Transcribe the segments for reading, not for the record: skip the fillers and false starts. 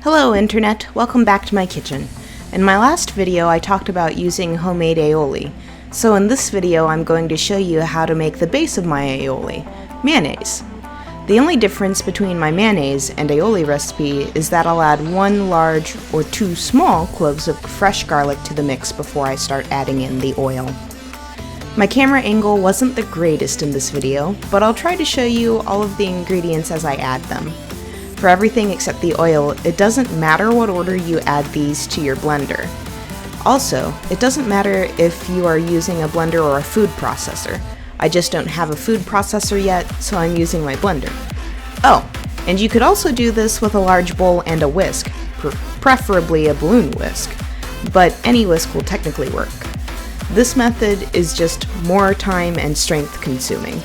Hello Internet, welcome back to my kitchen. In my last video I talked about using homemade aioli, so in this video I'm going to show you how to make the base of my aioli, mayonnaise. The only difference between my mayonnaise and aioli recipe is that I'll add 1 large or 2 small cloves of fresh garlic to the mix before I start adding in the oil. My camera angle wasn't the greatest in this video, but I'll try to show you all of the ingredients as I add them. For everything except the oil, it doesn't matter what order you add these to your blender. Also, it doesn't matter if you are using a blender or a food processor. I just don't have a food processor yet, so I'm using my blender. Oh, and you could also do this with a large bowl and a whisk, preferably a balloon whisk, but any whisk will technically work. This method is just more time and strength consuming.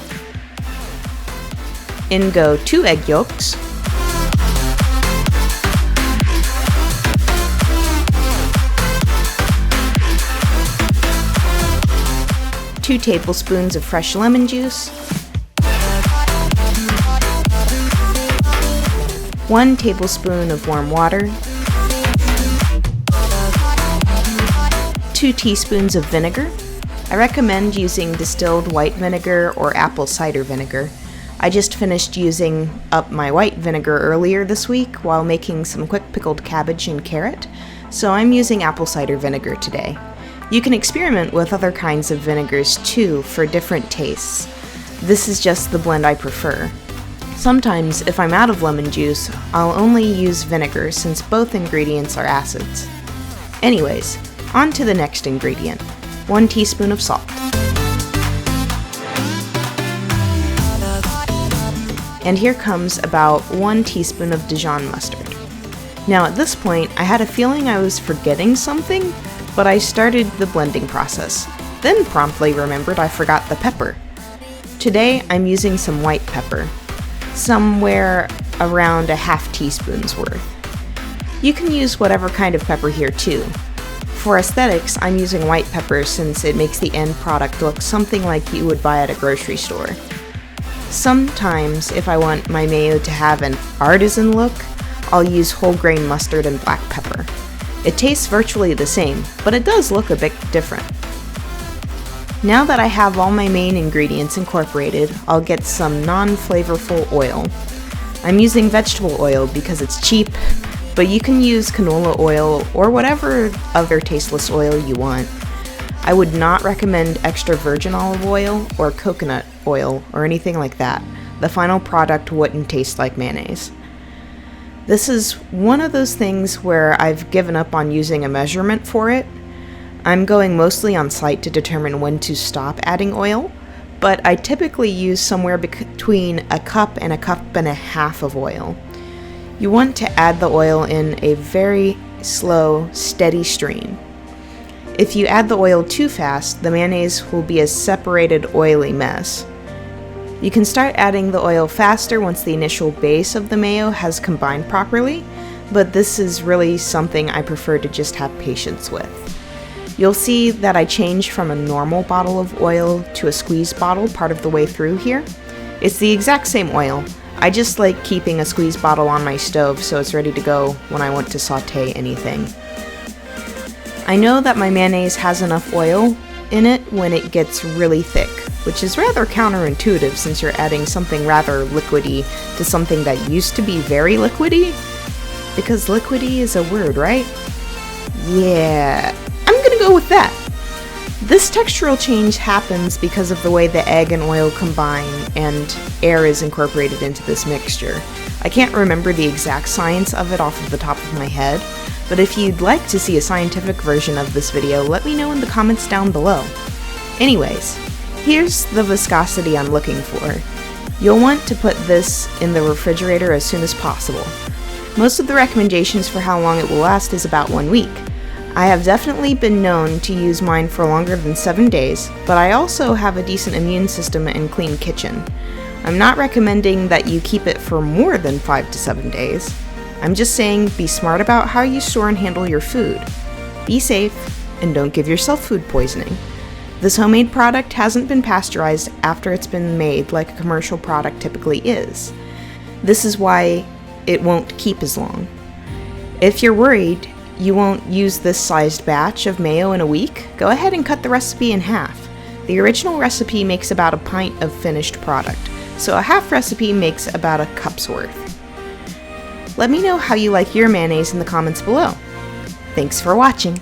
In go 2 egg yolks, 2 tablespoons of fresh lemon juice, 1 tablespoon of warm water, 2 teaspoons of vinegar. I recommend using distilled white vinegar or apple cider vinegar. I just finished using up my white vinegar earlier this week while making some quick pickled cabbage and carrot, so I'm using apple cider vinegar today. You can experiment with other kinds of vinegars too for different tastes. This is just the blend I prefer. Sometimes, if I'm out of lemon juice, I'll only use vinegar since both ingredients are acids. Anyways, on to the next ingredient, 1 teaspoon of salt. And here comes about 1 teaspoon of Dijon mustard. Now at this point, I had a feeling I was forgetting something, but I started the blending process, then promptly remembered I forgot the pepper. Today I'm using some white pepper, somewhere around a ½ teaspoon's worth. You can use whatever kind of pepper here too. For aesthetics, I'm using white pepper since it makes the end product look something like you would buy at a grocery store. Sometimes, if I want my mayo to have an artisan look, I'll use whole grain mustard and black pepper. It tastes virtually the same, but it does look a bit different. Now that I have all my main ingredients incorporated, I'll get some non-flavorful oil. I'm using vegetable oil because it's cheap, but you can use canola oil or whatever other tasteless oil you want. I would not recommend extra virgin olive oil or coconut oil or anything like that. The final product wouldn't taste like mayonnaise. This is one of those things where I've given up on using a measurement for it. I'm going mostly on sight to determine when to stop adding oil, but I typically use somewhere between a cup and a cup and a half of oil. You want to add the oil in a very slow, steady stream. If you add the oil too fast, the mayonnaise will be a separated, oily mess. You can start adding the oil faster once the initial base of the mayo has combined properly, but this is really something I prefer to just have patience with. You'll see that I change from a normal bottle of oil to a squeeze bottle part of the way through here. It's the exact same oil, I just like keeping a squeeze bottle on my stove so it's ready to go when I want to saute anything. I know that my mayonnaise has enough oil in it when it gets really thick, which is rather counterintuitive since you're adding something rather liquidy to something that used to be very liquidy. Because liquidy is a word, right? Yeah, I'm gonna go with that. This textural change happens because of the way the egg and oil combine and air is incorporated into this mixture. I can't remember the exact science of it off of the top of my head, but if you'd like to see a scientific version of this video, let me know in the comments down below. Anyways, here's the viscosity I'm looking for. You'll want to put this in the refrigerator as soon as possible. Most of the recommendations for how long it will last is about 1 week. I have definitely been known to use mine for longer than 7 days, but I also have a decent immune system and clean kitchen. I'm not recommending that you keep it for more than 5 to 7 days. I'm just saying be smart about how you store and handle your food. Be safe, and don't give yourself food poisoning. This homemade product hasn't been pasteurized after it's been made like a commercial product typically is. This is why it won't keep as long. If you're worried you won't use this sized batch of mayo in a week, go ahead and cut the recipe in half. The original recipe makes about a pint of finished product, so a half recipe makes about a cup's worth. Let me know how you like your mayonnaise in the comments below. Thanks for watching.